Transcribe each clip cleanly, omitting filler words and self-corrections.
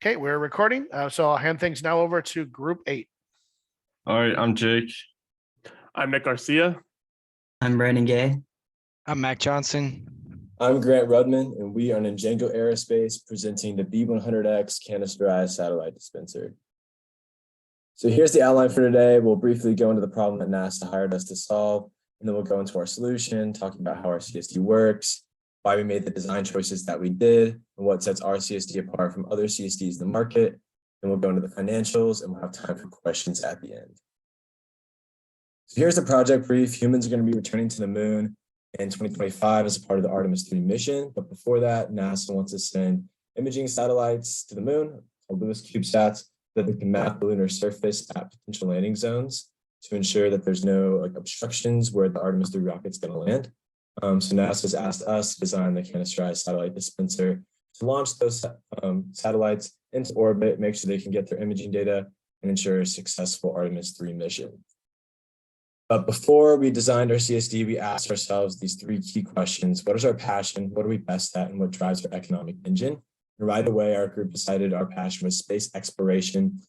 Okay, we're recording. So I'll hand things now over to Group 8. All right, I'm Jake. I'm Nick Garcia. I'm Brandon Gay. I'm Mac Johnson. I'm Grant Rudman, and we are in Django Aerospace presenting the B100X canisterized satellite dispenser. So here's the outline for today. We'll briefly go into the problem that NASA hired us to solve, and then we'll go into our solution, talking about how our CSD works, why we made the design choices that we did, and what sets our CSD apart from other CSDs in the market. Then we'll go into the financials, and we'll have time for questions at the end. So here's the project brief. Humans are going to be returning to the moon in 2025 as a part of the Artemis 3 mission. But before that, NASA wants to send imaging satellites to the moon, called Lewis CubeSats, that they can map the lunar surface at potential landing zones to ensure that there's no obstructions where the Artemis 3 rocket's going to land. So NASA has asked us to design the canisterized satellite dispenser to launch those satellites into orbit, make sure they can get their imaging data, and ensure a successful Artemis 3 mission. But before we designed our CSD, we asked ourselves these three key questions. What is our passion? What are we best at? And what drives our economic engine? And right away, our group decided our passion was space exploration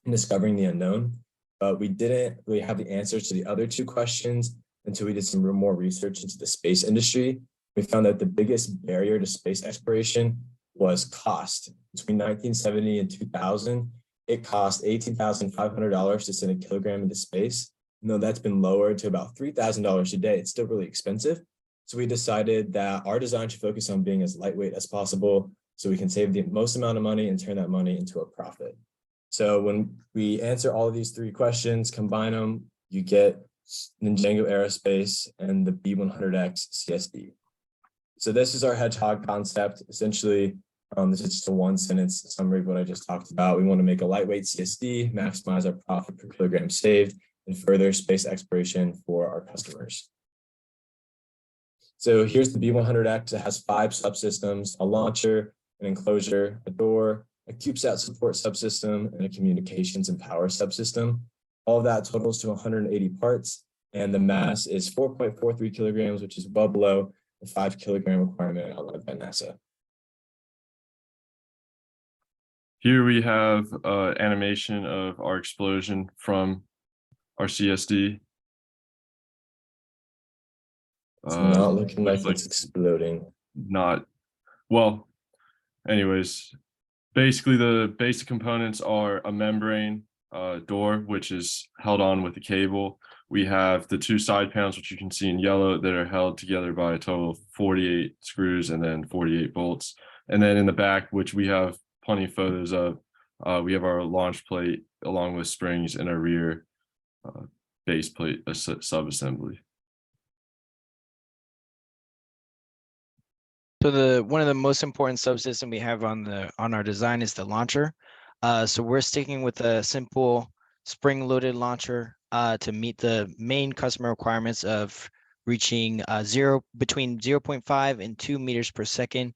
and discovering the unknown. But we didn't really have the answers to the other two questions until we did some more research into the space industry. We found that the biggest barrier to space exploration was cost. Between 1970 and 2000, it cost $18,500 to send a kilogram into space. And though that's been lowered to about $3,000 a day, it's still really expensive. So we decided that our design should focus on being as lightweight as possible so we can save the most amount of money and turn that money into a profit. So when we answer all of these three questions, combine them, you get Django Aerospace and the B100X CSD. So this is our Hedgehog concept. Essentially, this is just a one-sentence summary of what I just talked about. We want to make a lightweight CSD, maximize our profit per kilogram saved, and further space exploration for our customers. So here's the B100X. It has 5 subsystems: a launcher, an enclosure, a door, a CubeSat support subsystem, and a communications and power subsystem. All of that totals to 180 parts, and the mass is 4.43 kilograms, which is well below the 5 kilogram requirement outlined by NASA. Here we have animation of our explosion from our CSD. It's not looking like it's exploding. Not well. Anyways, basically the basic components are a membrane door, which is held on with a cable. We have the 2 side panels, which you can see in yellow, that are held together by a total of 48 screws and then 48 bolts. And then in the back, which we have plenty of photos of, we have our launch plate along with springs and a rear base plate subassembly. So one of the most important subsystem we have on our design is the launcher. So we're sticking with a simple spring-loaded launcher to meet the main customer requirements of reaching between 0.5 and 2 meters per second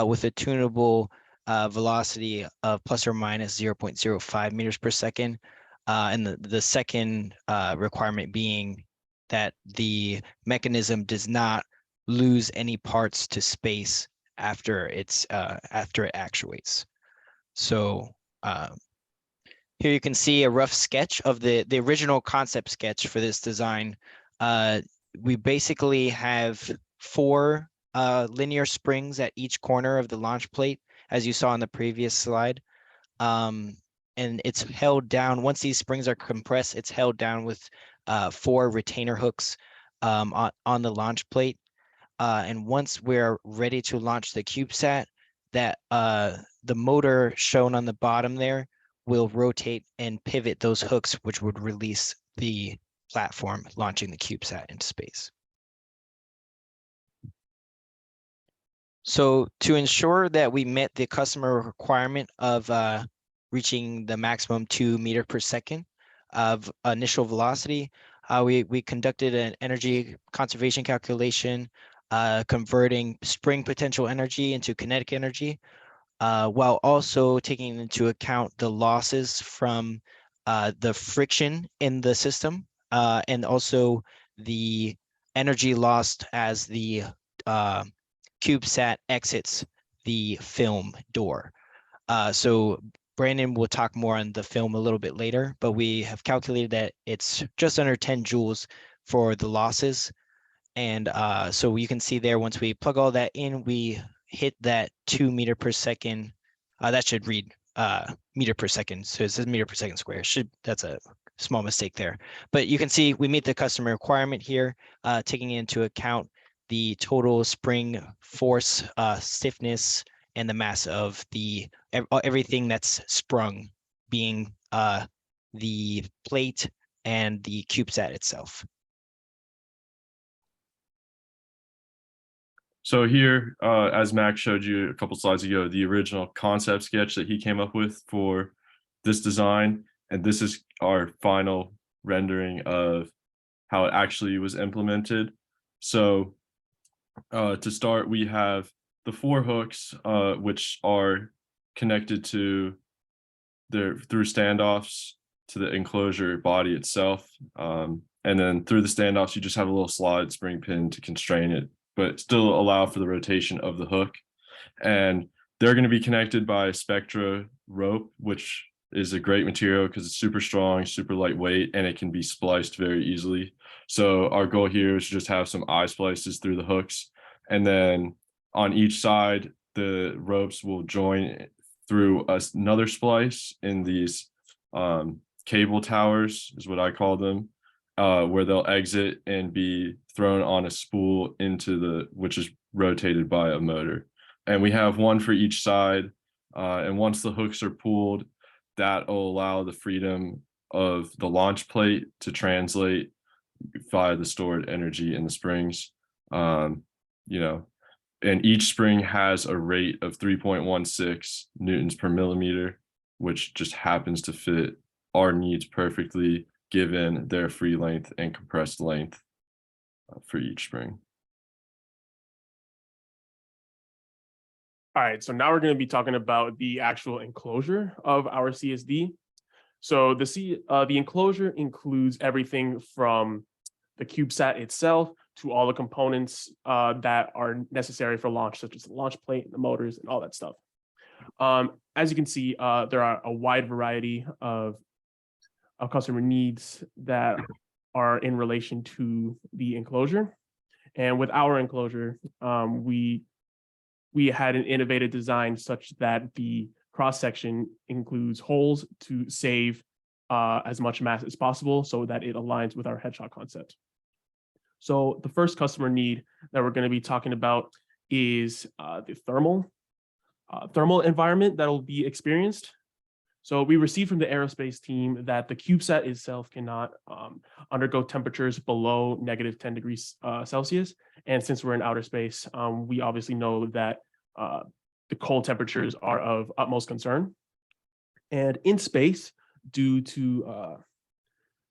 with a tunable velocity of plus or minus 0.05 meters per second. And the second requirement being that the mechanism does not lose any parts to space after it actuates. So here you can see a rough sketch of the original concept sketch for this design. We basically have 4 linear springs at each corner of the launch plate, as you saw in the previous slide. And it's held down. Once these springs are compressed, it's held down with 4 retainer hooks on the launch plate. And once we're ready to launch the CubeSat, that the motor shown on the bottom there will rotate and pivot those hooks, which would release the platform launching the CubeSat into space. So to ensure that we met the customer requirement of reaching the maximum 2 meters per second of initial velocity, we conducted an energy conservation calculation, converting spring potential energy into kinetic energy, while also taking into account the losses from the friction in the system, and also the energy lost as the CubeSat exits the film door. So Brandon will talk more on the film a little bit later, but we have calculated that it's just under 10 joules for the losses. And so you can see there, once we plug all that in, we hit that 2 meter per second. That should read meter per second. So it says meter per second square. That's a small mistake there. But you can see we meet the customer requirement here, taking into account the total spring force, stiffness, and the mass of everything that's sprung, being the plate and the CubeSat itself. So here, as Max showed you a couple slides ago, the original concept sketch that he came up with for this design, and this is our final rendering of how it actually was implemented. So to start, we have the 4 hooks, which are connected to through standoffs to the enclosure body itself. And then through the standoffs, you just have a little slide spring pin to constrain it, but still allow for the rotation of the hook. And they're going to be connected by Spectra rope, which is a great material because it's super strong, super lightweight, and it can be spliced very easily. So our goal here is to just have some eye splices through the hooks. And then on each side, the ropes will join through another splice in these cable towers, is what I call them, where they'll exit and be thrown on a spool which is rotated by a motor. And we have one for each side. And once the hooks are pulled, that will allow the freedom of the launch plate to translate via the stored energy in the springs. And each spring has a rate of 3.16 newtons per millimeter, which just happens to fit our needs perfectly given their free length and compressed length for each spring. All right, so now we're going to be talking about the actual enclosure of our CSD. So the enclosure includes everything from the CubeSat itself to all the components that are necessary for launch, such as the launch plate, the motors, and all that stuff. As you can see, there are a wide variety of customer needs that are in relation to the enclosure. And with our enclosure, we had an innovative design such that the cross-section includes holes to save as much mass as possible so that it aligns with our Hedgehog concept. So the first customer need that we're going to be talking about is the thermal environment that will be experienced. So we received from the aerospace team that the CubeSat itself cannot undergo temperatures below -10 degrees Celsius. And since we're in outer space, we obviously know that the cold temperatures are of utmost concern. And in space, due to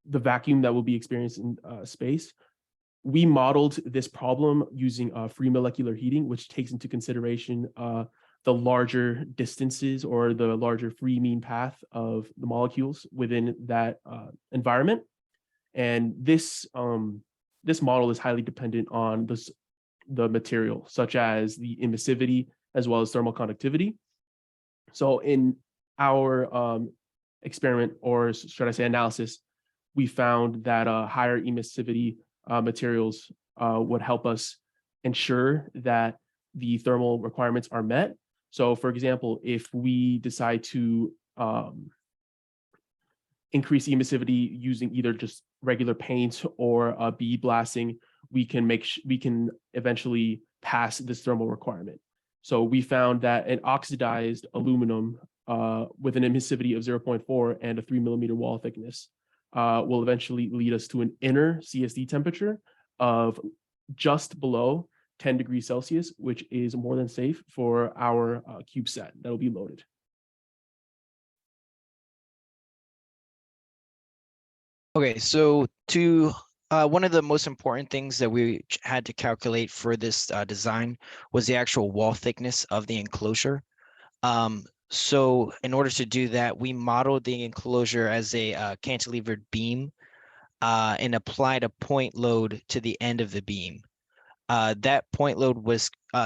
the vacuum that will be experienced in space, we modeled this problem using free molecular heating, which takes into consideration the larger distances or the larger free mean path of the molecules within that environment. And this model is highly dependent on the material, such as the emissivity as well as thermal conductivity. So in our experiment, or should I say analysis, we found that higher emissivity materials would help us ensure that the thermal requirements are met. So for example, if we decide to increase emissivity using either just regular paint or bead blasting, we can eventually pass this thermal requirement. So we found that an oxidized aluminum with an emissivity of 0.4 and a 3 millimeter wall thickness will eventually lead us to an inner CSD temperature of just below 10 degrees Celsius, which is more than safe for our CubeSat that will be loaded. Okay, so one of the most important things that we had to calculate for this design was the actual wall thickness of the enclosure. So in order to do that, we modeled the enclosure as a cantilevered beam and applied a point load to the end of the beam. That point load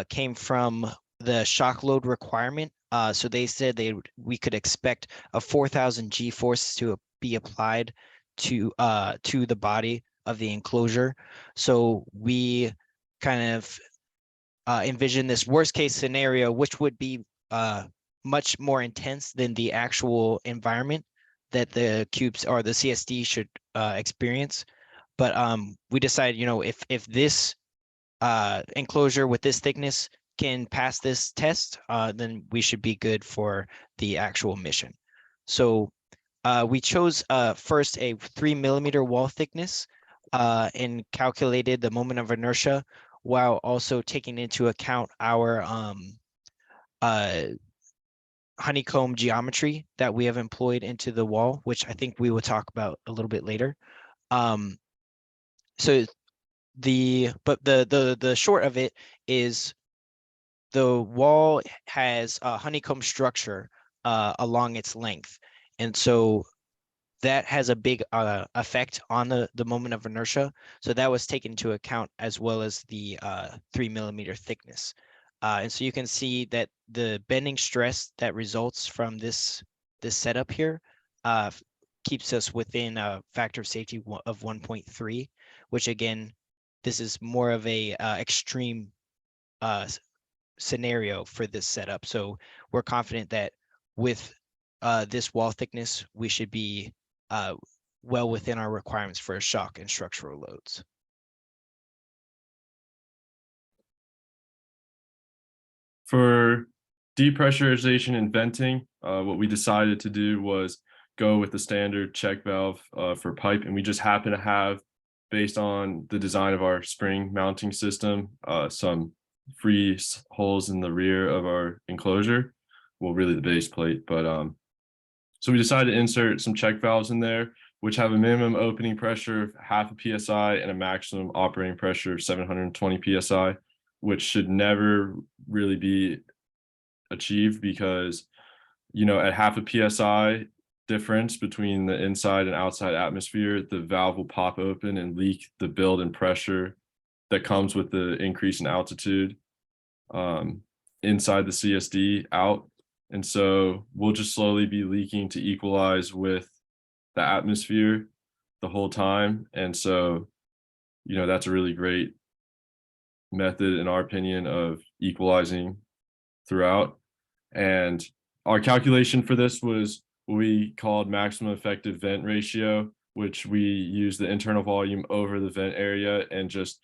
came from the shock load requirement So they said we could expect a 4,000 G force to be applied to the body of the enclosure. So we kind of envision this worst case scenario, which would be much more intense than the actual environment that the cubes or the CSD should experience. But we decided, if this enclosure with this thickness can pass this test, then we should be good for the actual mission. So we chose first a 3 mm wall thickness and calculated the moment of inertia while also taking into account our honeycomb geometry that we have employed into the wall, which I think we will talk about a little bit later. So the short of it is the wall has a honeycomb structure along its length, and so that has a big effect on the moment of inertia. So that was taken into account, as well as the 3 mm thickness. And so you can see that the bending stress that results from this setup here keeps us within a factor of safety of 1.3, which again, this is more of a extreme scenario for this setup. So we're confident that with this wall thickness, we should be well within our requirements for shock and structural loads. For depressurization and venting, what we decided to do was go with the standard check valve for pipe, and we just happen to have, based on the design of our spring mounting system, some free holes in the rear of our enclosure. Well, really the base plate, but so we decided to insert some check valves in there, which have a minimum opening pressure of 0.5 psi and a maximum operating pressure of 720 psi, which should never really be achieved because, at 0.5 psi difference between the inside and outside atmosphere, the valve will pop open and leak the build and pressure that comes with the increase in altitude inside the CSD out. And so we'll just slowly be leaking to equalize with the atmosphere the whole time. And so, that's a really great method, in our opinion, of equalizing throughout. And our calculation for this was what we called maximum effective vent ratio, which we use the internal volume over the vent area and just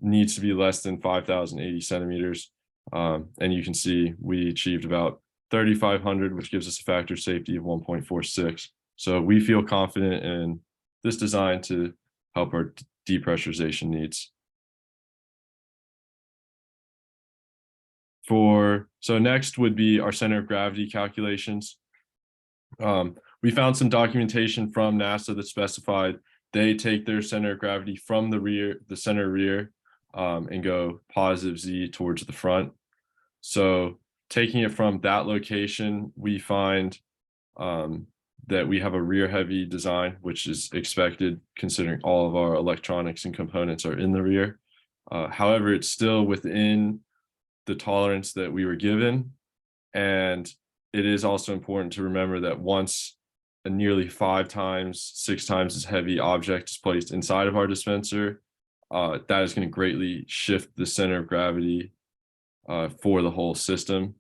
needs to be less than 5,080 centimeters. And you can see we achieved about 3,500, which gives us a factor of safety of 1.46. So we feel confident in this design to help our depressurization needs. So next would be our center of gravity calculations. We found some documentation from NASA that specified they take their center of gravity from the center rear, and go positive Z towards the front. So taking it from that location, we find that we have a rear heavy design, which is expected considering all of our electronics and components are in the rear. However, it's still within the tolerance that we were given. And it is also important to remember that once a nearly 5 times, 6 times as heavy object is placed inside of our dispenser, that is going to greatly shift the center of gravity for the whole system,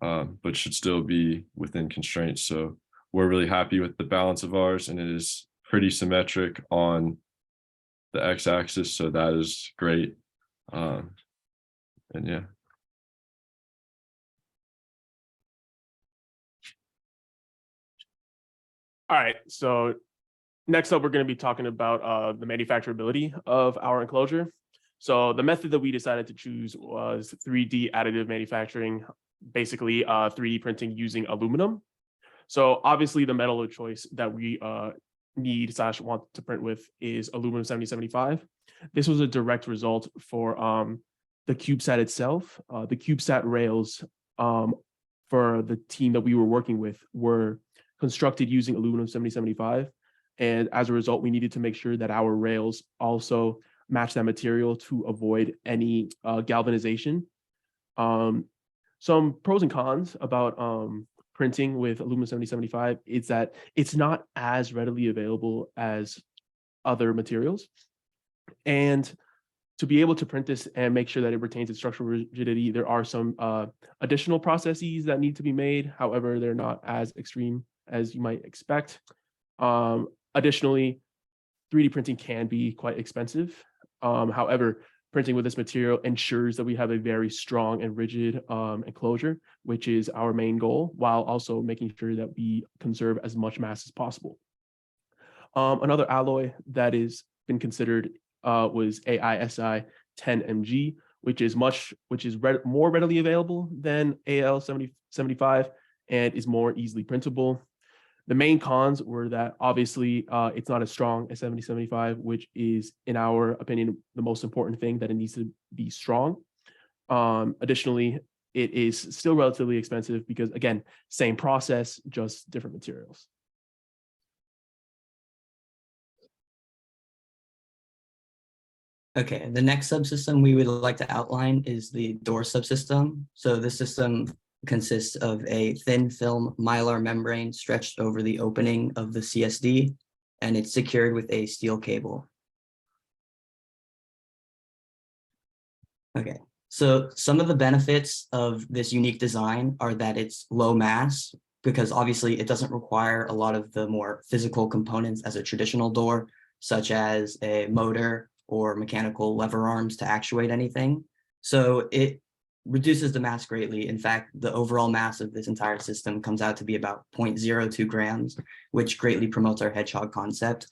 but should still be within constraints. So we're really happy with the balance of ours, and it is pretty symmetric on the x-axis, so that is great. And yeah. All right, so next up, we're going to be talking about the manufacturability of our enclosure. So the method that we decided to choose was 3D additive manufacturing, basically 3D printing using aluminum. So obviously the metal of choice that we need/want to print with is aluminum 7075. This was a direct result for the CubeSat itself. The CubeSat rails for the team that we were working with were constructed using aluminum 7075. And as a result, we needed to make sure that our rails also match that material to avoid any galvanization. Some pros and cons about printing with aluminum 7075 is that it's not as readily available as other materials. And to be able to print this and make sure that it retains its structural rigidity, there are some additional processes that need to be made. However, they're not as extreme as you might expect. Additionally, 3D printing can be quite expensive. However, printing with this material ensures that we have a very strong and rigid enclosure, which is our main goal, while also making sure that we conserve as much mass as possible. Another alloy that has been considered was AISI 10mg, which is more readily available than AL75 and is more easily printable. The main cons were that obviously it's not as strong as 7075, which is, in our opinion, the most important thing, that it needs to be strong. Additionally, it is still relatively expensive because, again, same process, just different materials. Okay, the next subsystem we would like to outline is the door subsystem. So this system consists of a thin film mylar membrane stretched over the opening of the CSD, and it's secured with a steel cable. Okay, so some of the benefits of this unique design are that it's low mass, because obviously it doesn't require a lot of the more physical components as a traditional door, such as a motor or mechanical lever arms to actuate anything. So it reduces the mass greatly. In fact, the overall mass of this entire system comes out to be about 0.02 grams, which greatly promotes our Hedgehog concept.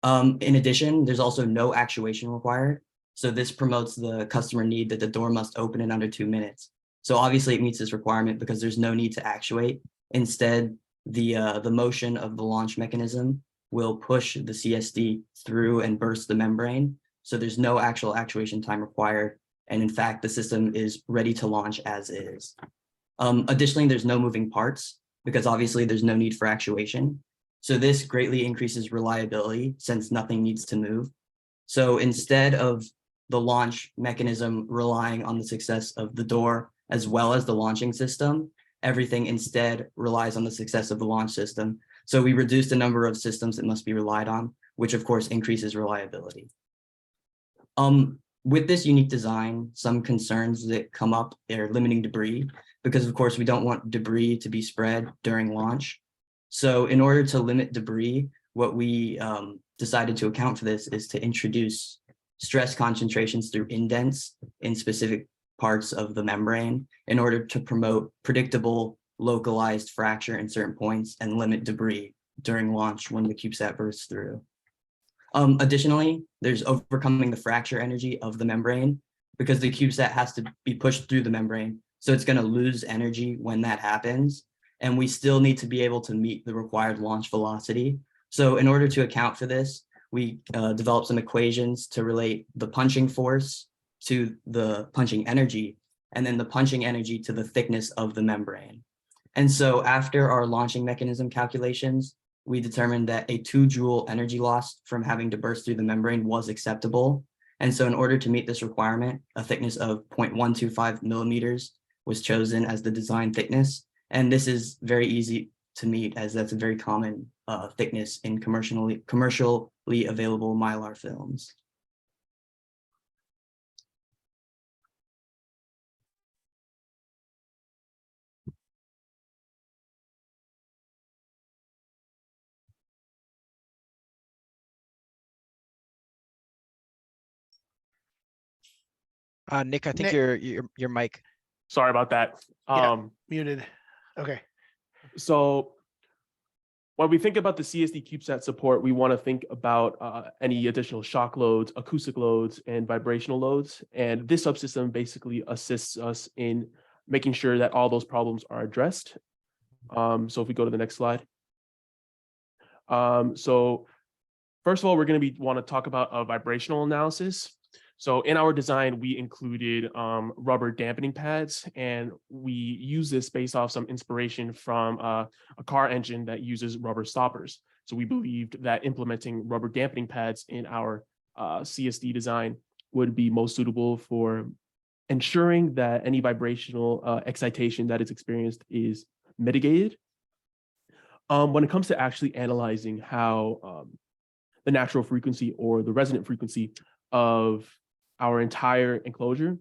In addition, there's also no actuation required. So this promotes the customer need that the door must open in under 2 minutes. So obviously it meets this requirement because there's no need to actuate. Instead, the motion of the launch mechanism will push the CSD through and burst the membrane. So there's no actual actuation time required. And in fact, the system is ready to launch as is. Additionally, there's no moving parts because obviously there's no need for actuation. So this greatly increases reliability since nothing needs to move. So instead of the launch mechanism relying on the success of the door as well as the launching system, everything instead relies on the success of the launch system. So we reduce the number of systems that must be relied on, which of course increases reliability. With this unique design, some concerns that come up are limiting debris, because of course we don't want debris to be spread during launch. So in order to limit debris, what we decided to account for this is to introduce stress concentrations through indents in specific parts of the membrane in order to promote predictable localized fracture in certain points and limit debris during launch when the CubeSat bursts through. Additionally, there's overcoming the fracture energy of the membrane because the CubeSat has to be pushed through the membrane. So it's going to lose energy when that happens. And we still need to be able to meet the required launch velocity. So in order to account for this, we developed some equations to relate the punching force to the punching energy, and then the punching energy to the thickness of the membrane. And so after our launching mechanism calculations, we determined that a 2 joule energy loss from having to burst through the membrane was acceptable. And so in order to meet this requirement, a thickness of 0.125 millimeters was chosen as the design thickness. And this is very easy to meet as that's a very common thickness in commercially available Mylar films. Nick, I think Nick. your mic. Sorry about that. Yeah. Muted. Okay. So when we think about the CSD CubeSat support, we want to think about any additional shock loads, acoustic loads, and vibrational loads. And this subsystem basically assists us in making sure that all those problems are addressed. So if we go to the next slide. So first of all, we're going to want to talk about a vibrational analysis. So in our design, we included rubber dampening pads, and we use this based off some inspiration from a car engine that uses rubber stoppers. So we believed that implementing rubber dampening pads in our CSD design would be most suitable for ensuring that any vibrational excitation that is experienced is mitigated. When it comes to actually analyzing how the natural frequency or the resonant frequency of our entire enclosure,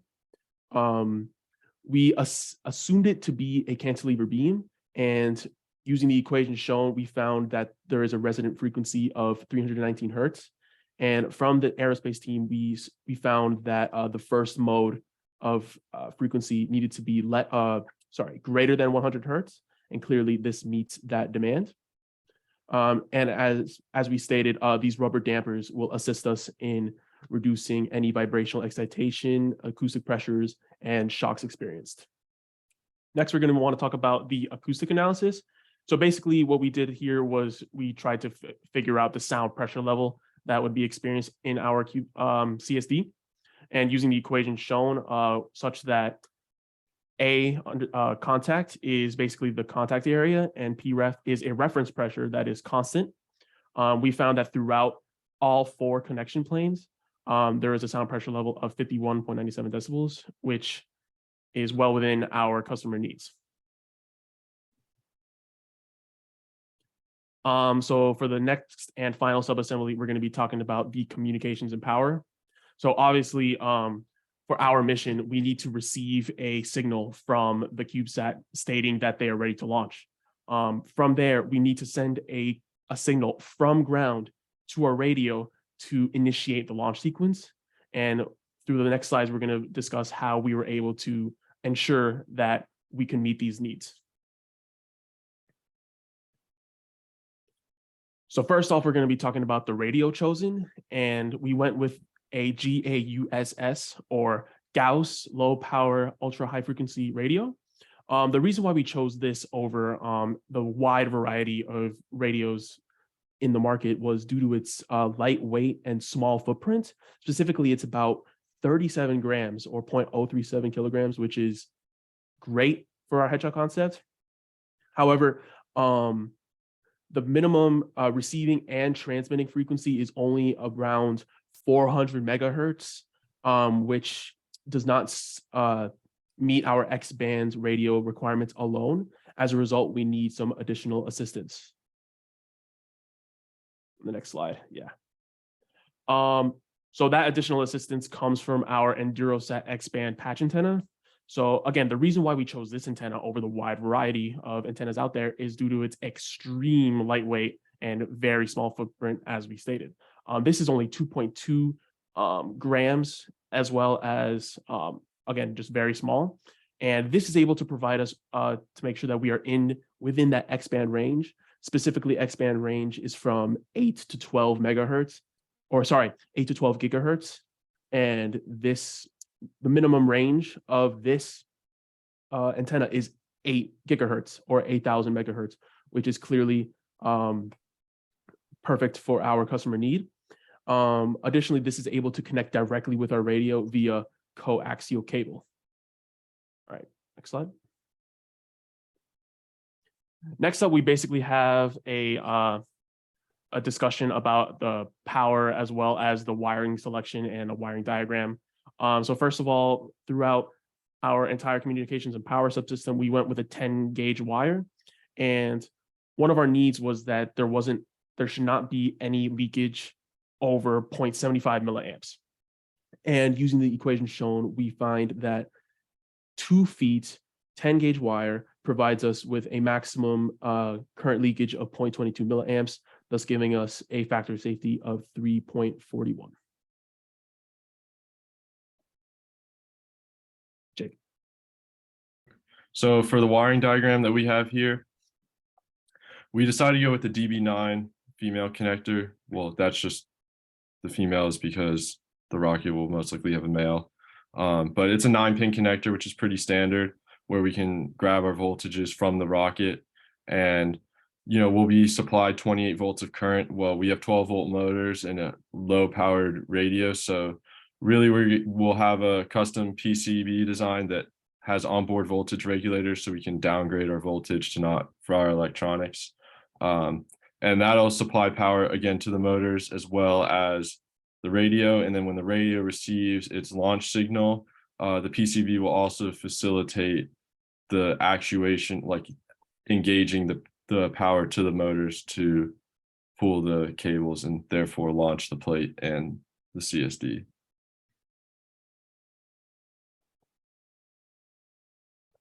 we assumed it to be a cantilever beam, and using the equation shown, we found that there is a resonant frequency of 319 hertz. And from the aerospace team, we found that the first mode of frequency needed to be greater than 100 hertz, and clearly this meets that demand. And as we stated, these rubber dampers will assist us in reducing any vibrational excitation, acoustic pressures, and shocks experienced. Next, we're going to want to talk about the acoustic analysis. So basically what we did here was we tried to figure out the sound pressure level that would be experienced in our CSD, and using the equation shown such that contact is basically the contact area, and Pref is a reference pressure that is constant. We found that throughout all 4 connection planes, there is a sound pressure level of 51.97 decibels, which is well within our customer needs. So for the next and final subassembly, we're going to be talking about the communications and power. So obviously, for our mission, we need to receive a signal from the CubeSat stating that they are ready to launch. From there, we need to send a signal from ground to our radio to initiate the launch sequence. And through the next slides, we're going to discuss how we were able to ensure that we can meet these needs. So first off, we're going to be talking about the radio chosen, and we went with a GAUSS, or Gauss low power ultra high frequency radio. The reason why we chose this over the wide variety of radios in the market was due to its lightweight and small footprint. Specifically, it's about 37 grams or 0.037 kilograms, which is great for our Hedgehog Concept. However, the minimum receiving and transmitting frequency is only around 400 megahertz, which does not meet our X-band radio requirements alone. As a result, we need some additional assistance. The next slide, yeah. So that additional assistance comes from our EnduroSat X-band patch antenna. So again, the reason why we chose this antenna over the wide variety of antennas out there is due to its extreme lightweight and very small footprint, as we stated. This is only 2.2 grams, as well as, again, just very small. And this is able to provide us to make sure that we are within that X-band range. Specifically, X-band range is from 8 to 12 megahertz, or sorry, 8 to 12 gigahertz. And the minimum range of this antenna is 8 gigahertz or 8,000 megahertz, which is clearly perfect for our customer need. Additionally, this is able to connect directly with our radio via coaxial cable. All right, next slide. Next up, we basically have a discussion about the power as well as the wiring selection and a wiring diagram. So first of all, throughout our entire communications and power subsystem, we went with a 10 gauge wire. And one of our needs was that there should not be any leakage over 0.75 milliamps. And using the equation shown, we find that 2 feet, 10 gauge wire provides us with a maximum current leakage of 0.22 milliamps, thus giving us a factor of safety of 3.41. Jake. So for the wiring diagram that we have here, we decided to go with the DB9 female connector. Well, that's just the females because the rocket will most likely have a male. But it's a 9-pin connector, which is pretty standard, where we can grab our voltages from the rocket, and we'll be supplied 28 volts of current. Well, we have 12-volt motors and a low-powered radio, so really we'll have a custom PCB design that has onboard voltage regulators, so we can downgrade our voltage for our electronics. And that'll supply power again to the motors as well as the radio. And then when the radio receives its launch signal, The PCB will also facilitate the actuation, like engaging the power to the motors to pull the cables and therefore launch the plate and the CSD.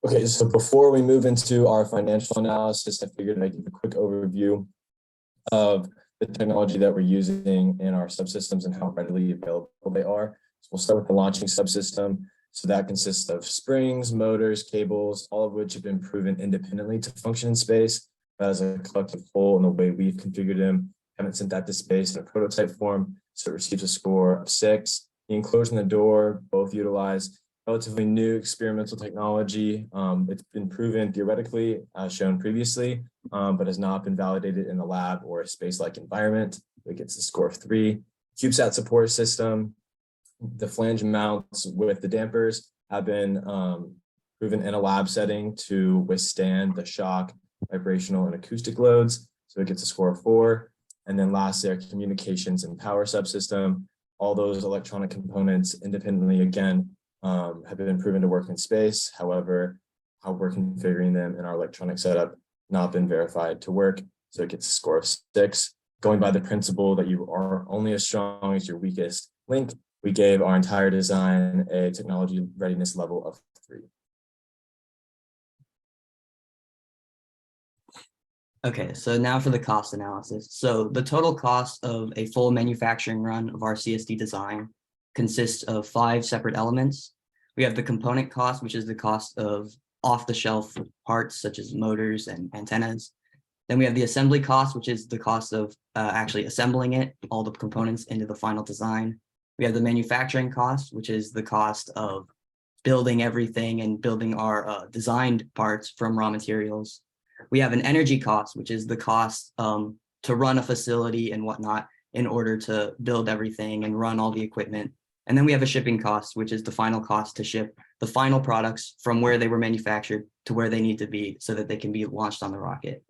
Okay, so before we move into our financial analysis, I figured I'd give a quick overview of the technology that we're using in our subsystems and how readily available they are. So we'll start with the launching subsystem. So that consists of springs, motors, cables, all of which have been proven independently to function in space. That is a collective whole in the way we've configured them. Haven't sent that to space in a prototype form, so it receives a score of 6. The enclosure and the door both utilize relatively new experimental technology. It's been proven theoretically, as shown previously, but has not been validated in a lab or a space-like environment. It gets a score of 3. CubeSat support system, the flange mounts with the dampers have been proven in a lab setting to withstand the shock, vibrational, and acoustic loads. So it gets a score of 4. And then lastly, our communications and power subsystem. All those electronic components independently, again, have been proven to work in space. However, how we're configuring them in our electronic setup not been verified to work. So it gets a score of 6. Going by the principle that you are only as strong as your weakest link, we gave our entire design a technology readiness level of 3. Okay, so now for the cost analysis. So the total cost of a full manufacturing run of our CSD design consists of 5 separate elements. We have the component cost, which is the cost of off-the-shelf parts such as motors and antennas. Then we have the assembly cost, which is the cost of actually assembling it, all the components into the final design. We have the manufacturing cost, which is the cost of building everything and building our designed parts from raw materials. We have an energy cost, which is the cost to run a facility and whatnot in order to build everything and run all the equipment. And then we have a shipping cost, which is the final cost to ship the final products from where they were manufactured to where they need to be so that they can be launched on the rocket.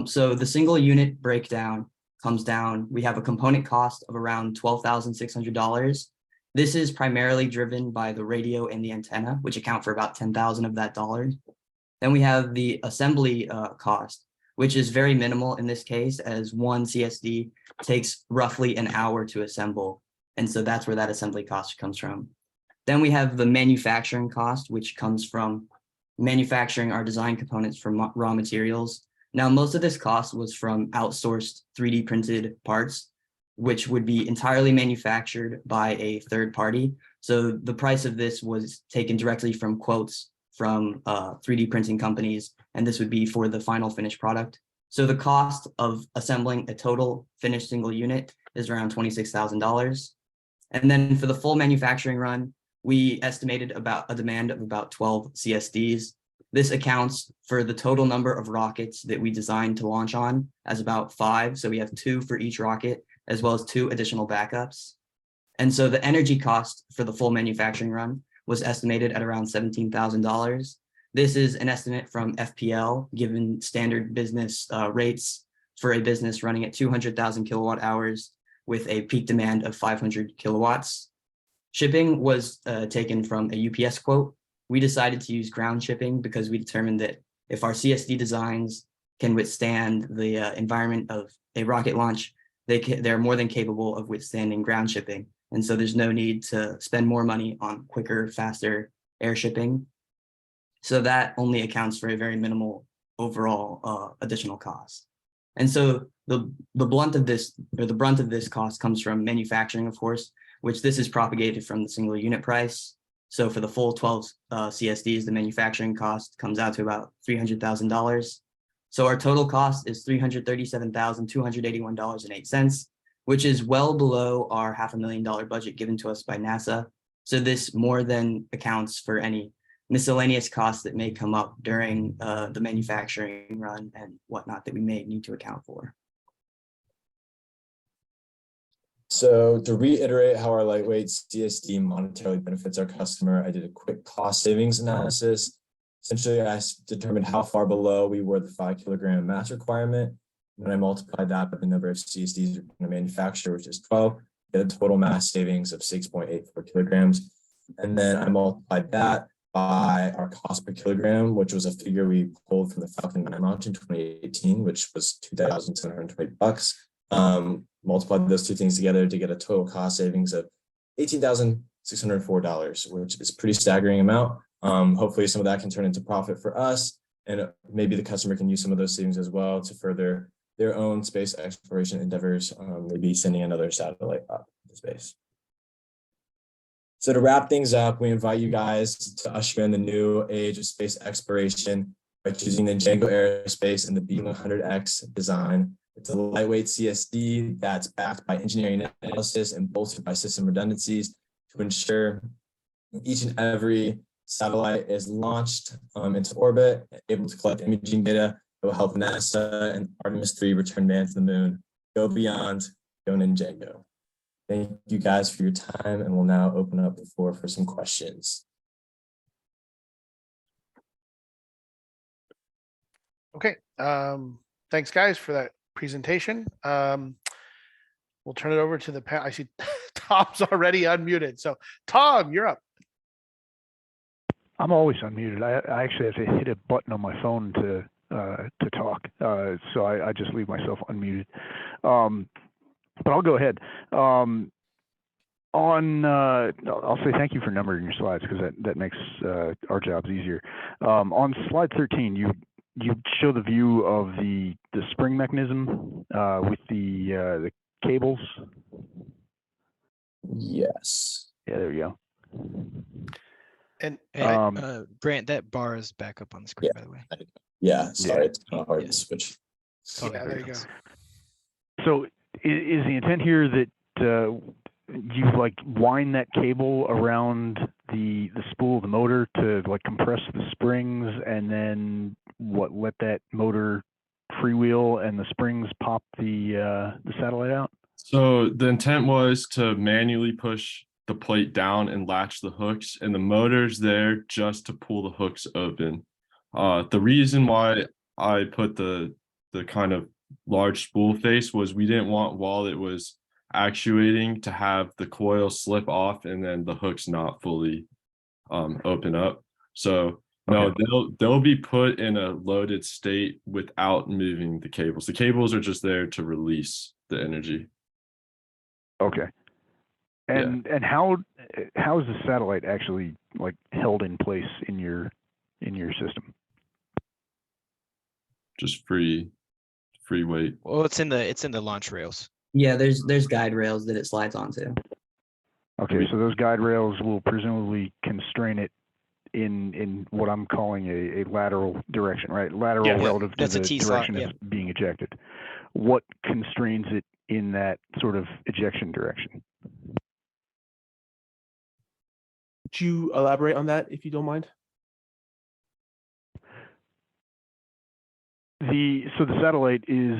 So the single unit breakdown comes down. We have a component cost of around $12,600. This is primarily driven by the radio and the antenna, which account for about $10,000 of that dollar. Then we have the assembly cost, which is very minimal in this case, as one CSD takes roughly an hour to assemble. And so that's where that assembly cost comes from. Then we have the manufacturing cost, which comes from manufacturing our design components from raw materials. Now, most of this cost was from outsourced 3D printed parts, which would be entirely manufactured by a third party. So the price of this was taken directly from quotes from 3D printing companies, and this would be for the final finished product. So the cost of assembling a total finished single unit is around $26,000. And then for the full manufacturing run, we estimated about a demand of about 12 CSDs. This accounts for the total number of rockets that we designed to launch on as about 5. So we have 2 for each rocket, as well as 2 additional backups. And so the energy cost for the full manufacturing run was estimated at around $17,000. This is an estimate from FPL, given standard business rates for a business running at 200,000 kilowatt hours with a peak demand of 500 kilowatts. Shipping was taken from a UPS quote. We decided to use ground shipping because we determined that if our CSD designs can withstand the environment of a rocket launch, they're more than capable of withstanding ground shipping. And so there's no need to spend more money on quicker, faster air shipping. So that only accounts for a very minimal overall additional cost. And so the brunt of this cost comes from manufacturing, of course, which this is propagated from the single unit price. So for the full 12 CSDs, the manufacturing cost comes out to about $300,000. So our total cost is $337,281.08, which is well below our $500,000 budget given to us by NASA. So this more than accounts for any miscellaneous costs that may come up during the manufacturing run and whatnot that we may need to account for. So to reiterate how our lightweight CSD monetarily benefits our customer, I did a quick cost savings analysis. Essentially, I determined how far below we were the 5 kilogram mass requirement. When I multiplied that by the number of CSDs we're going to manufacture, which is 12, get a total mass savings of 6.84 kilograms. And then I multiplied that by our cost per kilogram, which was a figure we pulled from the Falcon 9 launch in 2018, which was $2,720. Multiplied those two things together to get a total cost savings of $18,604, which is a pretty staggering amount. Hopefully some of that can turn into profit for us, and maybe the customer can use some of those savings as well to further their own space exploration endeavors, maybe sending another satellite up into space. So to wrap things up, we invite you guys to usher in the new age of space exploration by choosing the Django Aerospace and the B100X design. It's a lightweight CSD that's backed by engineering analysis and bolstered by system redundancies to ensure each and every satellite is launched into orbit, able to collect imaging data that will help NASA and Artemis 3 return man to the moon. Go beyond, go Ninjago. Thank you guys for your time, and we'll now open up the floor for some questions. Okay, thanks guys for that presentation. We'll turn it over to the panel. I see Tom's already unmuted. So Tom, you're up. I'm always unmuted. I actually have to hit a button on my phone to talk. So I just leave myself unmuted. But I'll go ahead. I'll say thank you for numbering your slides, because that makes our jobs easier. On slide 13, you show the view of the spring mechanism with the cables. Yes. Yeah, there you go. And Grant, that bar is back up on the screen, by the way. Yeah, sorry, it's kind of hard Yeah. to switch. yeah, there you go. So is the intent here that you like wind that cable around the spool of the motor to like compress the springs, and then let that motor freewheel and the springs pop the satellite out? So the intent was to manually push the plate down and latch the hooks, and the motor's there just to pull the hooks open. The reason why I put the kind of large spool face was we didn't want, while it was actuating, to have the coil slip off and then the hooks not fully open up. So no, Okay. they'll be put in a loaded state without moving the cables. The cables are just there to release the energy. Okay. And how is the satellite actually like held in place in your system? Just free weight. Well, it's in the launch rails. Yeah, there's guide rails that it slides onto. Okay, so those guide rails will presumably constrain it in what I'm calling a lateral direction, right? Lateral Yeah, relative to that's a the T-slot, direction yeah. it's being ejected. What constrains it in that sort of ejection direction? Could you elaborate on that if you don't mind? So the satellite is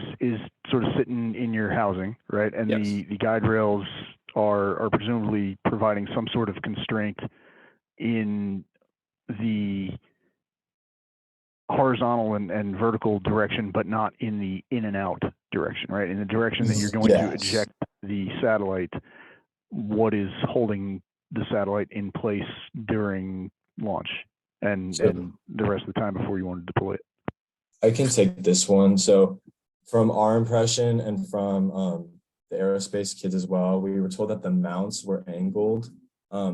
sort of sitting in your housing, right? And Yes. the guide rails are presumably providing some sort of constraint in the horizontal and vertical direction, but not in the in and out direction, right? In the direction that you're going to Yes. eject the satellite, what is holding the satellite in place during launch and the rest of the time before you want to deploy it? I can take this one. So from our impression and from the aerospace kids as well, we were told that the mounts were angled.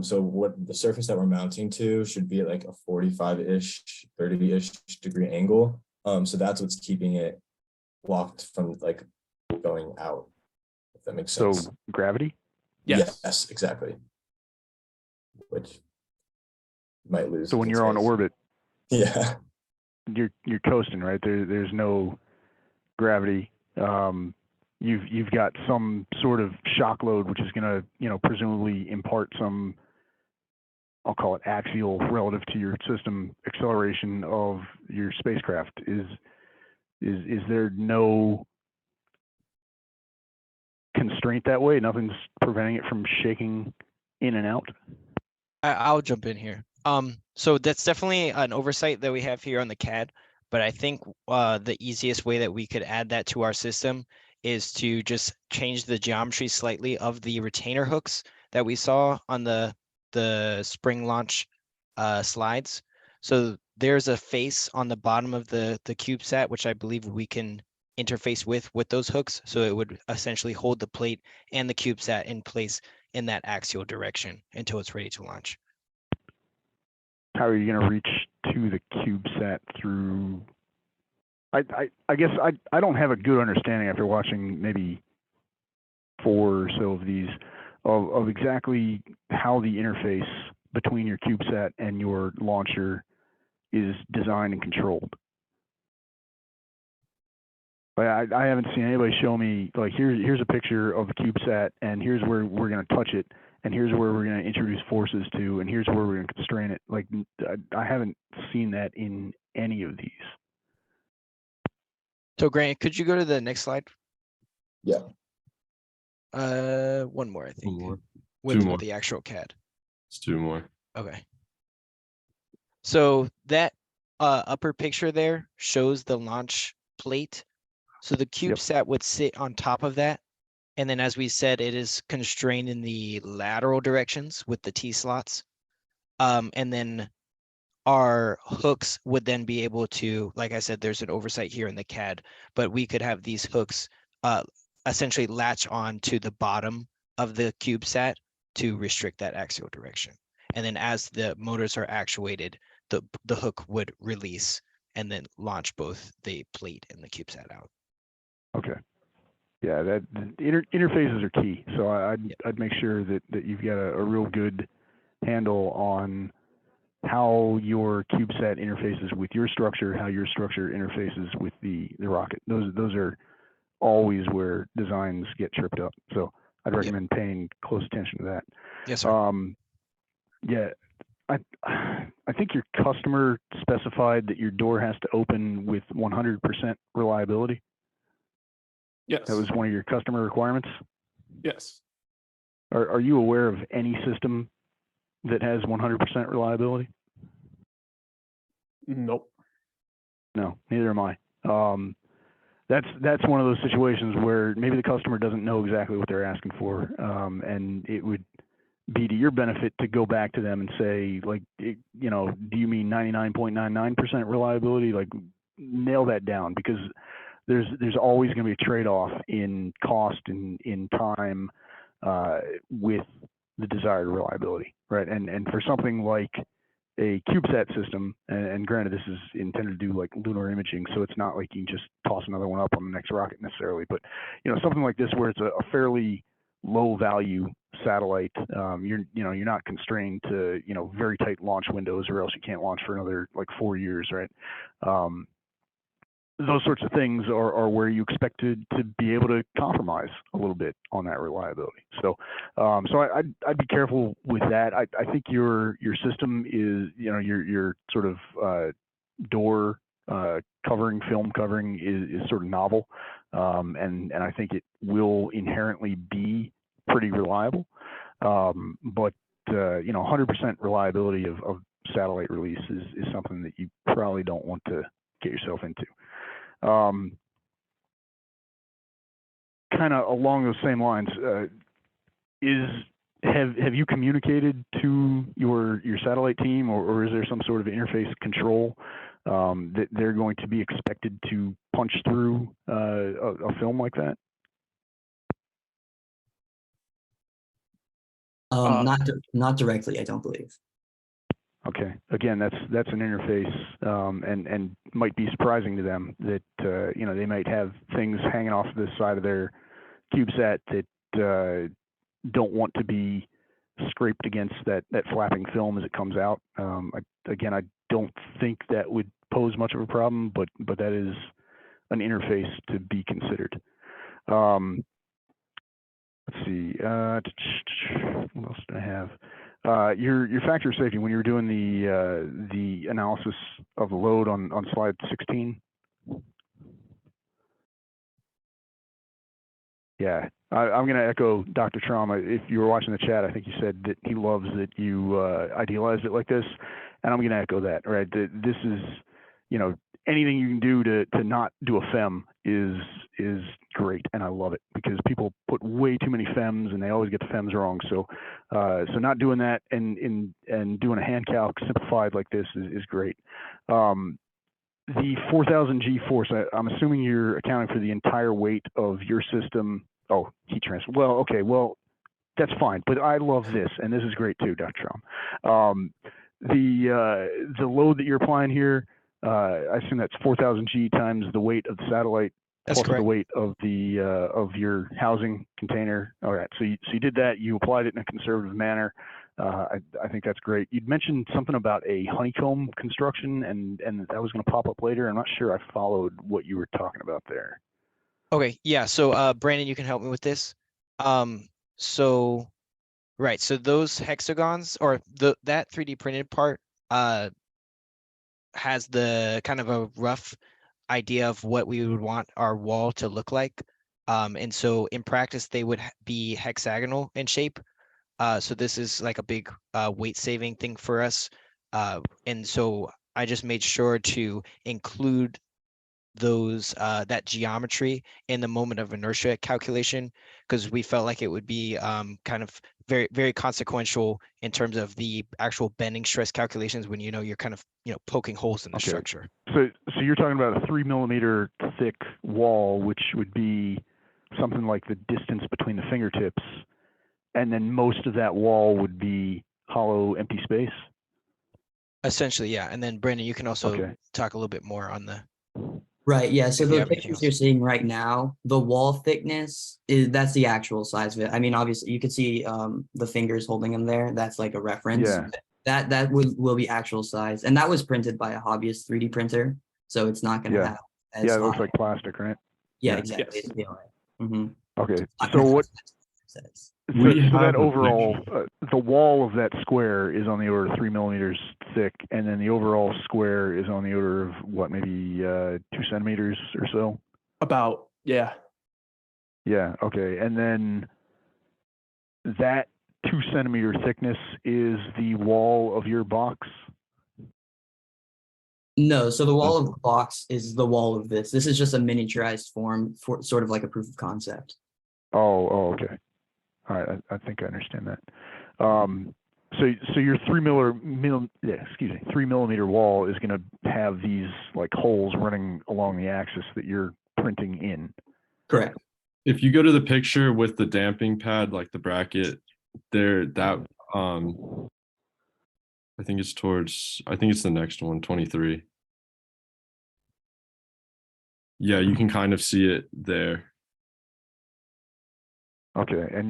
So what the surface that we're mounting to should be at like a 45-ish, 30-ish degree angle. So that's what's keeping it locked from like going out, if that makes sense. So gravity? Yes, exactly. Which you might lose. So when in you're on space. orbit, Yeah. you're coasting, right? There's no gravity. You've got some sort of shock load, which is going to, presumably impart some, I'll call it axial, relative to your system acceleration of your spacecraft. Is there no constraint that way? Nothing's preventing it from shaking in and out? I'll jump in here. So that's definitely an oversight that we have here on the CAD, but I think the easiest way that we could add that to our system is to just change the geometry slightly of the retainer hooks that we saw on the the spring launch slides. So there's a face on the bottom of the CubeSat, which I believe we can interface with those hooks. So it would essentially hold the plate and the CubeSat in place in that axial direction until it's ready to launch. How are you going to reach to the CubeSat through? I guess I don't have a good understanding after watching maybe 4 or so of these of exactly how the interface between your CubeSat and your launcher is designed and controlled. Like I haven't seen anybody show me like here's a picture of the CubeSat and here's where we're going to touch it and here's where we're going to introduce forces to and here's where we're going to constrain it. Like I haven't seen that in any of these. So Grant, could you go to the next slide? Yeah. One more, I think. One more. With more. the actual CAD. It's 2 more. Okay. So that upper picture there shows the launch plate. So the CubeSat would sit on top of that. And then as we said, it is constrained in the lateral directions with the T-slots. And then our hooks would then be able to, like I said, there's an oversight here in the CAD, but we could have these hooks essentially latch on to the bottom of the CubeSat to restrict that axial direction. And then as the motors are actuated, the hook would release and then launch both the plate and the CubeSat out. Okay. Yeah, that interfaces are key. So I'd make sure that you've got a real good handle on how your CubeSat interfaces with your structure, how your structure interfaces with the rocket. Those are always where designs get tripped up. So I'd recommend paying close attention to that. Yes, sir. Yeah, I think your customer specified that your door has to open with 100% reliability. Yes. That was one of your customer requirements. Yes. Are you aware of any system that has 100% reliability? Nope. No, neither am I. That's one of those situations where maybe the customer doesn't know exactly what they're asking for, and it would be to your benefit to go back to them and say, like, do you mean 99.99% reliability? Like, nail that down, because there's always going to be a trade-off in cost and in time with the desired reliability, right? And for something like a CubeSat system, and granted this is intended to do like lunar imaging, so it's not like you can just toss another one up on the next rocket necessarily, but something like this where it's a fairly low value satellite, you're not constrained to very tight launch windows, or else you can't launch for another like 4 years, right? Those sorts of things are where you expect to be able to compromise a little bit on that reliability. So I'd be careful with that. I think your system is, your sort of door covering, film covering is sort of novel, and I think it will inherently be pretty reliable. But 100% reliability of satellite release is something that you probably don't want to get yourself into. Kind of along those same lines, have you communicated to your satellite team, or is there some sort of interface control that they're going to be expected to punch through a film like that? Not directly, I don't believe. Okay. Again, that's an interface, and might be surprising to them that they might have things hanging off the side of their CubeSat that don't want to be scraped against that flapping film as it comes out. I don't think that would pose much of a problem, but that is an interface to be considered. Let's see. What else do I have? Your factor of safety, when you were doing the analysis of the load on slide 16. Yeah, I'm going to echo Dr. Trauma. If you were watching the chat, I think you said that he loves that you idealized it like this, and I'm going to echo that. Right, this is you know, anything you can do to not do a FEM is great, and I love it because people put way too many FEMs and they always get the FEMs wrong. So so not doing that and doing a hand calc simplified like this is great. The 4000 G force, I'm assuming you're accounting for the entire weight of your system. Oh, heat transfer. Well, okay, well, that's fine, but I love this, and this is great too, Dr. Traum. The load that you're applying here, I assume that's 4000 G times the weight of the satellite That's plus correct. the weight of the of your housing container. All right, so you did that. You applied it in a conservative manner. I think that's great. You'd mentioned something about a honeycomb construction, and that was going to pop up later. I'm not sure I followed what you were talking about there. Okay, yeah. So Brandon, you can help me with this. So right, so those hexagons or that 3D printed part has the kind of a rough idea of what we would want our wall to look like. And so in practice, they would be hexagonal in shape. So this is like a big weight saving thing for us. And so I just made sure to include those that geometry in the moment of inertia calculation because we felt like it would be kind of very consequential in terms of the actual bending stress calculations when you're kind of poking holes in the Okay. structure. So you're talking about a 3 millimeter thick wall, which would be something like the distance between the fingertips, and then most of that wall would be hollow, empty space. Essentially, yeah. And then Brandon, you can also Okay. talk a little bit more on the. Right, yeah, so If you the have anything pictures else. you're seeing right now, the wall thickness that's the actual size of it. I mean, obviously you could see the fingers holding them there. That's like a reference. Yeah. That will be actual size. And that was printed by a hobbyist 3D printer. So it's not gonna Yeah. have as Yeah, it looks high. like plastic, right? Yeah, yeah. exactly. Yes. It's PLA. Mhm. Okay. Not So gonna have what? as says. So, We so that have a overall, picture. the wall of that square is on the order of 3 millimeters thick, and then the overall square is on the order of what, maybe 2 centimeters or so. About, yeah. Yeah. Okay. And then that 2 centimeter thickness is the wall of your box. No, so the wall of the box is the wall of this. This is just a miniaturized form for sort of like a proof of concept. Oh, okay. All right, I think I understand that. So your 3 millimeter wall is going to have these like holes running along the axis that you're printing in. Correct. If you go to the picture with the damping pad, like the bracket there, that I think it's the next one, 23. Yeah, you can kind of see it there. Okay, and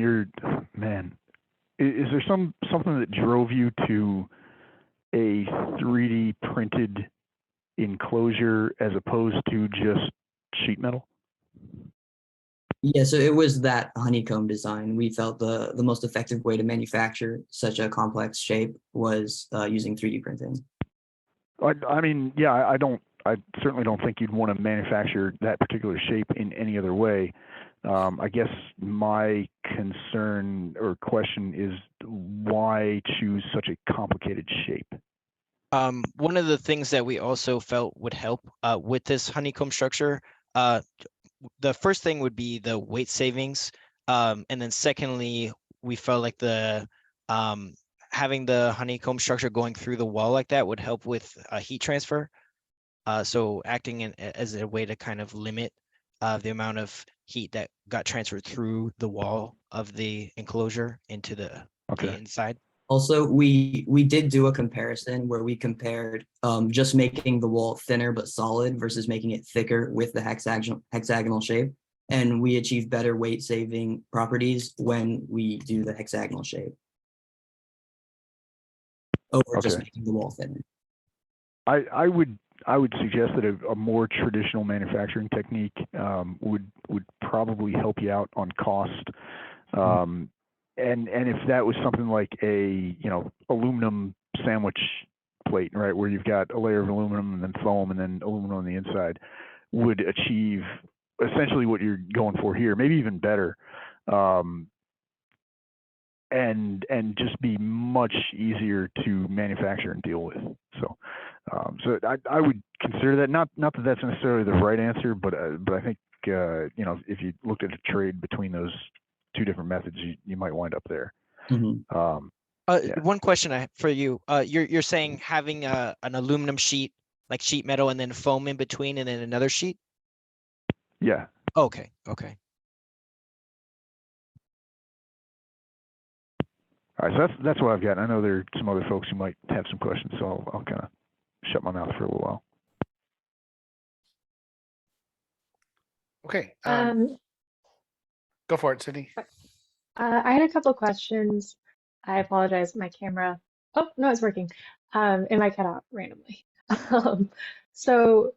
man, is there something that drove you to a 3D printed enclosure as opposed to just sheet metal? Yeah, so it was that honeycomb design. We felt the most effective way to manufacture such a complex shape was using 3D printing. I mean, yeah, I certainly don't think you'd want to manufacture that particular shape in any other way. I guess my concern or question is why choose such a complicated shape? One of the things that we also felt would help with this honeycomb structure, the first thing would be the weight savings. And then secondly, we felt like having the honeycomb structure going through the wall like that would help with heat transfer. So acting as a way to kind of limit the amount of heat that got transferred through the wall of the enclosure into the inside. Also, we did do a comparison where we compared just making the wall thinner but solid versus making it thicker with the hexagonal shape. And we achieve better weight saving properties when we do the hexagonal shape over just making the wall thinner. I would suggest that a more traditional manufacturing technique would probably help you out on cost. And if that was something like a aluminum sandwich plate, right, where you've got a layer of aluminum and then foam and then aluminum on the inside, would achieve essentially what you're going for here, maybe even better, and just be much easier to manufacture and deal with. So So I would consider that, not that that's necessarily the right answer, but I think, if you looked at a trade between those two different methods, you might wind up there. Mhm. Yeah. One question I have for you, you're saying having an aluminum sheet, like sheet metal, and then foam in between, and then another sheet? Yeah. Okay. All right. So that's what I've got. I know there are some other folks who might have some questions, so I'll kind of shut my mouth for a little while. Okay. Um, Go for it, Sydney. I had a couple questions. I apologize, my camera. Oh, no, it's working. It might cut out randomly. Um, so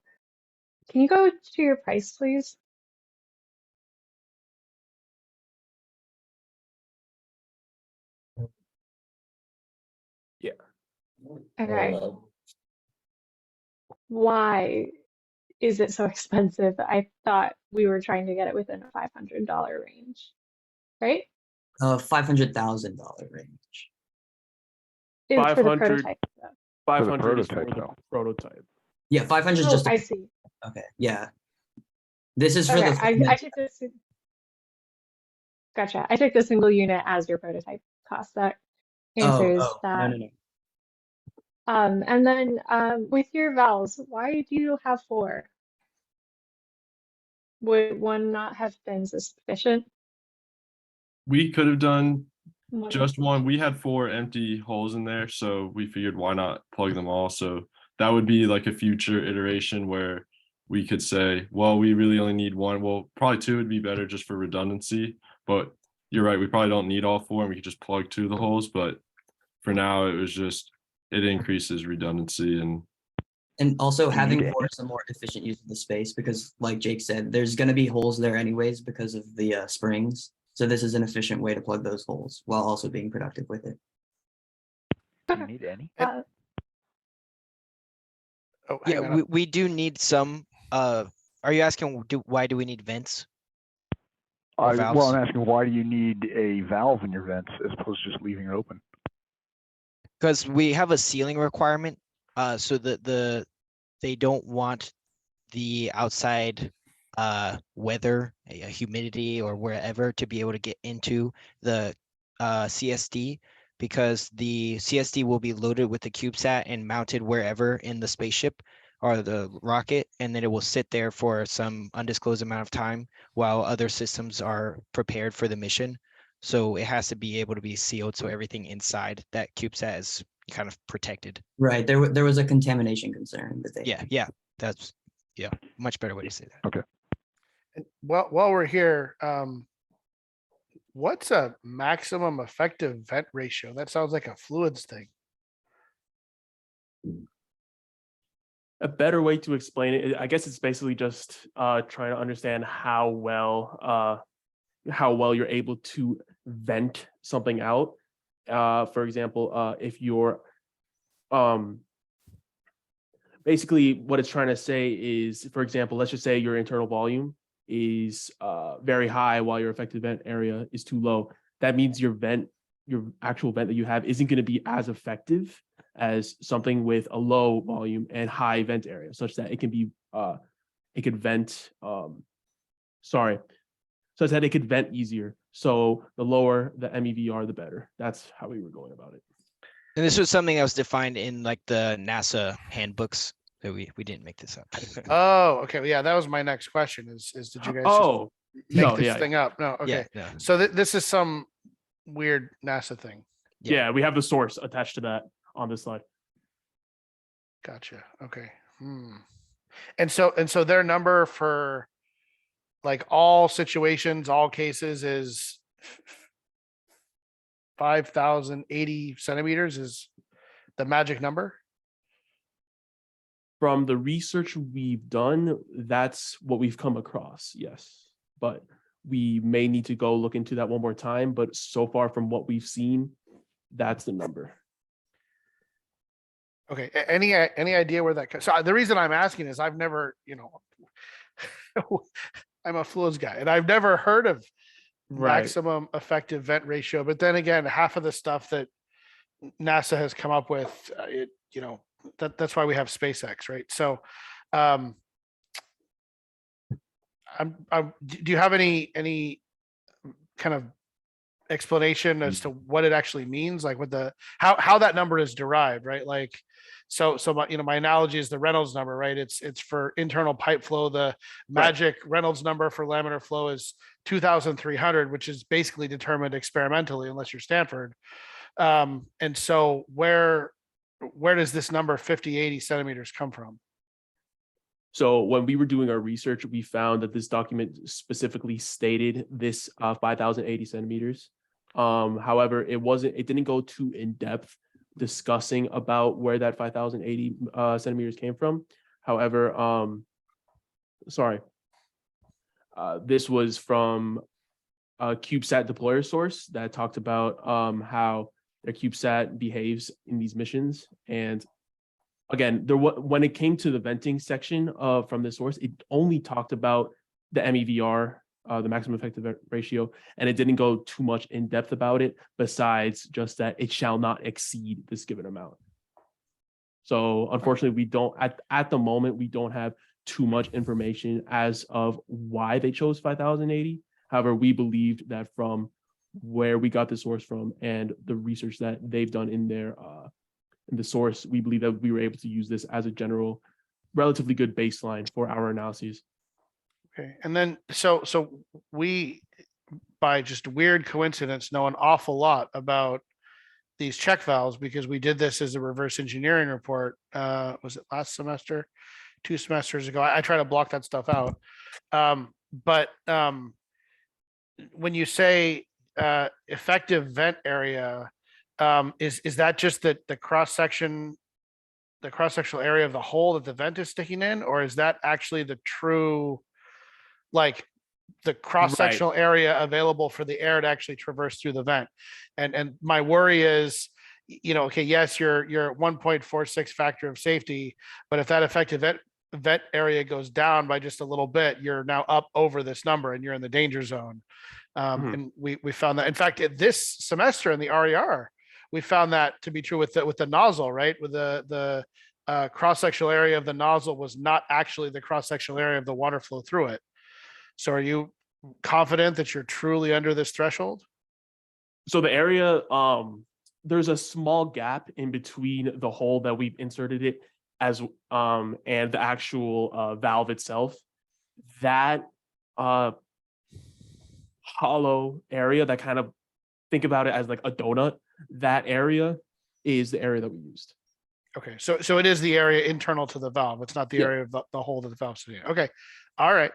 can you go to your price, please? Yeah. Okay. Why is it so expensive? I thought we were trying to get it within a $500 range, right? $500,000 range. It's for the 500 prototype, though. 500 is for prototype, the though. prototype. Yeah, 500 is Oh, just I see. okay. Yeah, this is for Okay, the I took this. Gotcha. I took the single unit as your prototype cost. That answers no, that. no. And then with your valves, why do you have 4? Would one not have been sufficient? We could have done One- just one. We had 4 empty holes in there, so we figured why not plug them all. So that would be like a future iteration where we could say, well, we really only need 1. Well, probably 2 would be better just for redundancy, but you're right, we probably don't need all 4 and we could just plug 2 of the holes. But for now, it increases redundancy. And also Do you having need 4 is a more efficient use of the space because, like Jake said, there's going to be holes there anyways because of the springs. So this is an efficient way to plug those holes while also being productive with it. Do you need any? Uh, Oh, hang Yeah, on. we do need some. Are you asking why do we need vents? Or Well, valves? I'm asking, why do you need a valve in your vents as opposed to just leaving it open? Because we have a sealing requirement, so that they don't want the outside weather, humidity or wherever to be able to get into the CSD, because the CSD will be loaded with the CubeSat and mounted wherever in the spaceship or the rocket, and then it will sit there for some undisclosed amount of time while other systems are prepared for the mission. So it has to be able to be sealed, so everything inside that CubeSat is kind of protected. Right. There was a contamination concern that they. Yeah, that's much better way to say that. And while we're here, what's a maximum effective vent ratio? That sounds like a fluids thing. A better way to explain it, I guess it's basically just trying to understand how well you're able to vent something out. For example, if you're basically what it's trying to say is, for example, let's just say your internal volume is very high while your effective vent area is too low. That means your actual vent that you have isn't going to be as effective as something with a low volume and high vent area, such that it can be it could vent such that it could vent easier. So the lower the MEVR, the better. That's how we were going about it. And this was something that was defined in like the NASA handbooks. So we didn't make this up. Oh, okay. Yeah, that was my next question is did you guys Oh, just make no, this yeah. thing up? No, okay. Yeah, no. So this is some weird NASA thing. Yeah. Yeah, we have the source attached to that on this slide. Gotcha. Okay. And so their number for like all situations, all cases is 5,080 centimeters is the magic number. From the research we've done, that's what we've come across, yes. But we may need to go look into that one more time. But so far from what we've seen, that's the number. Okay. Any idea where that comes? So the reason I'm asking is I've never, I'm a fluids guy and I've never heard of maximum effective vent ratio. But then again, half of the stuff that NASA has come up with, that's why we have SpaceX, right? So, um, do you have any kind of explanation as to what it actually means, like what the how that number is derived, right? Like, so my, my analogy is the Reynolds number, right? It's for internal pipe flow. The magic Reynolds number for laminar flow is 2,300, which is basically determined experimentally, unless you're Stanford. And so where does this number 50-80 centimeters come from? So when we were doing our research, we found that this document specifically stated this 5,080 centimeters. However, it didn't go too in depth discussing about where that 5,080 centimeters came from. However, this was from a CubeSat deployer source that talked about how their CubeSat behaves in these missions. And again, when it came to the venting section from the source, it only talked about the MEVR, the maximum effective vent ratio, and it didn't go too much in depth about it, besides just that it shall not exceed this given amount. So unfortunately, we don't at the moment, we don't have too much information as of why they chose 5,080. However, we believed that from where we got the source from and the research that they've done in their in the source, we believe that we were able to use this as a general, relatively good baseline for our analyses. Okay, and then so we, by just weird coincidence, know an awful lot about these check valves because we did this as a reverse engineering report. Was it last semester, 2 semesters ago? I try to block that stuff out. But when you say effective vent area, is that just the cross-section, the cross-sectional area of the hole that the vent is sticking in, or is that actually the true, like, the cross-sectional area available for the air to actually traverse through the vent? And my worry is, okay, yes, you're at 1.46 factor of safety, but if that effective vent area goes down by just a little bit, you're now up over this number and you're in the danger zone. And we found that, in fact, this semester in the RER, we found that to be true with the nozzle, right? With the cross-sectional area of the nozzle was not actually the cross-sectional area of the water flow through it. So are you confident that you're truly under this threshold? So the area, there's a small gap in between the hole that we've inserted it as and the actual valve itself. That hollow area, that kind of, think about it as like a donut, that area is the area that we used. Okay, so it is the area internal to the valve. It's not the area of the hole that the valve's sitting in. Okay, all right.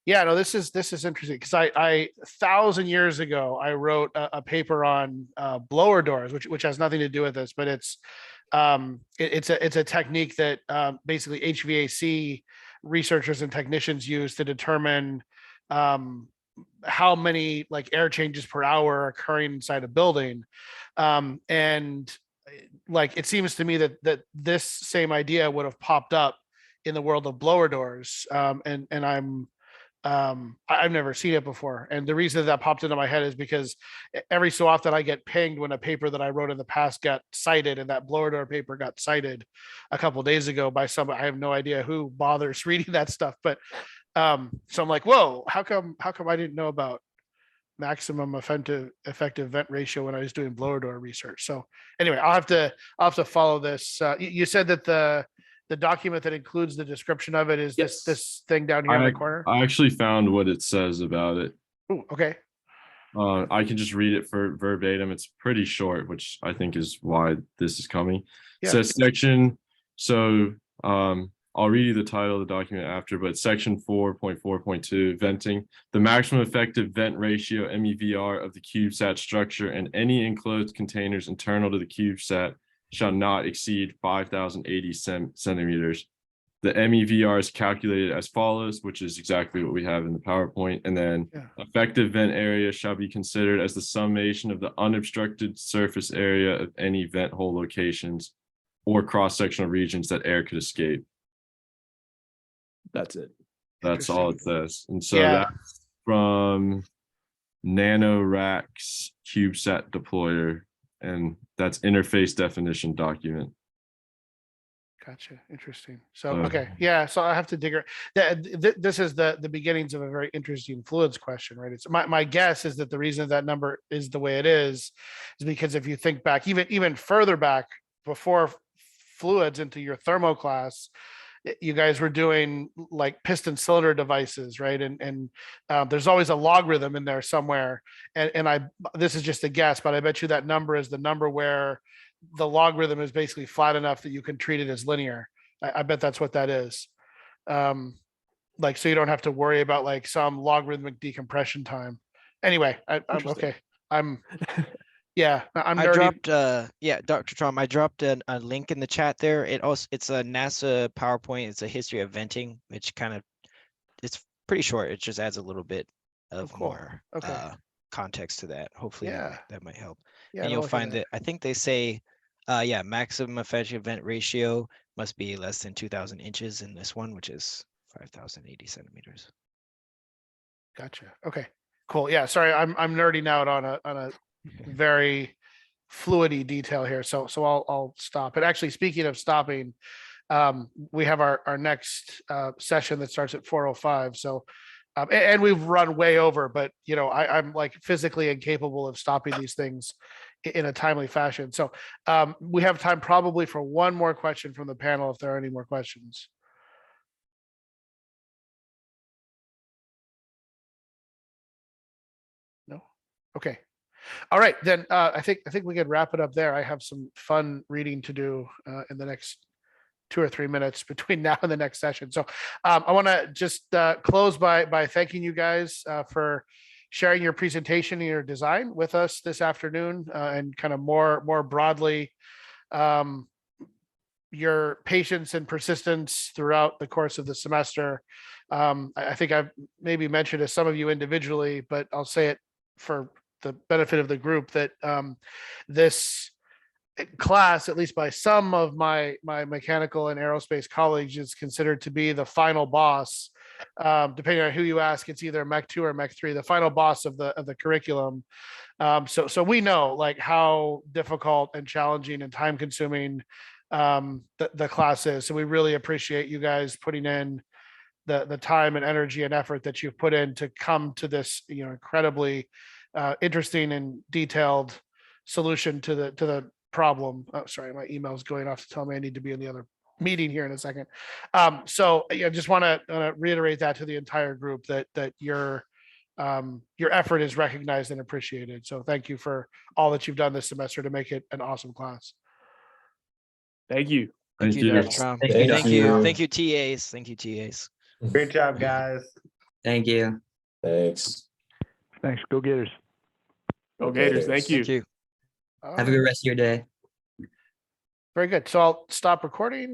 Yeah, no, this is interesting because I 1,000 years ago I wrote a paper on blower doors, which has nothing to do with this, but it's a technique that basically HVAC researchers and technicians use to determine how many like air changes per hour are occurring inside a building, and like it seems to me that this same idea would have popped up in the world of blower doors, and I've never seen it before. And the reason that popped into my head is because every so often I get pinged when a paper that I wrote in the past got cited, and that blower door paper got cited a couple of days ago by somebody. I have no idea who bothers reading that stuff, but so I'm like, whoa, how come I didn't know about maximum effective vent ratio when I was doing blower door research? So anyway, I'll have to follow this. You said that the document that includes the description of it is this thing down here in the corner. I actually found what it says about it. Oh, okay. I can just read it for verbatim. It's pretty short, which I think is why this is coming. Yeah. It says section. So I'll read you the title of the document after, but section 4.4.2, venting. The maximum effective vent ratio, MEVR, of the CubeSat structure and any enclosed containers internal to the CubeSat shall not exceed 5,080 centimeters. The MEVR is calculated as follows, which is exactly what we have in the PowerPoint. And then effective vent area shall be considered as the summation of the unobstructed surface area of any vent hole locations or cross-sectional regions that air could escape. That's it. That's all it says. And so that's from NanoRack's CubeSat deployer, and that's interface definition document. Gotcha. Interesting. So, So- okay. Yeah. So I have to dig. This is the beginnings of a very interesting fluids question, right? It's my guess is that the reason that number is the way it is because if you think back, even further back before fluids into your thermo class, you guys were doing like piston cylinder devices, right? And there's always a logarithm in there somewhere. And this is just a guess, but I bet you that number is the number where the logarithm is basically flat enough that you can treat it as linear. I bet that's what that is. Like, so you don't have to worry about like some logarithmic decompression time. Anyway, I'm Interesting. okay. Yeah, I'm I nerdy. dropped yeah, Dr. Trump, I dropped a link in the chat there. It's a NASA PowerPoint. It's a history of venting, which it's pretty short. It just adds a little bit of cool. more Okay. context to that. Hopefully Yeah. that might help. Yeah, And I'll you'll look at find that I think they say yeah, maximum effective vent ratio must be less than 2,000 inches in this one, which is 5,080 centimeters. Gotcha. Okay. Cool. Yeah. Sorry, I'm nerding out on a very fluidy detail here. So I'll stop. And actually, speaking of stopping, we have our next session that starts at 4:05. So and we've run way over, but you know, I'm like physically incapable of stopping these things in a timely fashion. So we have time probably for one more question from the panel if there are any more questions. No? Okay. All right, then I think we could wrap it up there. I have some fun reading to do in the next 2 or 3 minutes between now and the next session. So I want to just close by thanking you guys for sharing your presentation and your design with us this afternoon, and kind of more broadly your patience and persistence throughout the course of the semester. I think I've maybe mentioned to some of you individually, but I'll say it for the benefit of the group that this class, at least by some of my mechanical and aerospace colleagues, is considered to be the final boss. Depending on who you ask, it's either Mech 2 or Mech 3, the final boss of the curriculum. So we know like how difficult and challenging and time consuming the class is. So we really appreciate you guys putting in the time and energy and effort that you've put in to come to this, you know, incredibly interesting and detailed solution to the problem. Oh, sorry, my email's going off to tell me I need to be in the other meeting here in a second. So I just want to reiterate that to the entire group that your effort is recognized and appreciated. So thank you for all that you've done this semester to make it an awesome class. Thank you. Thank you, Dr. Trump. Thank you, Thank Dr. you. Trump. Thank you, TAs. Thank you, TAs. Great job, guys. Thank you. Thanks. Thanks. Go Gators. Go Gators. Thank you. Thank you. All Have a right. good rest of your day. Very good. So I'll stop recording.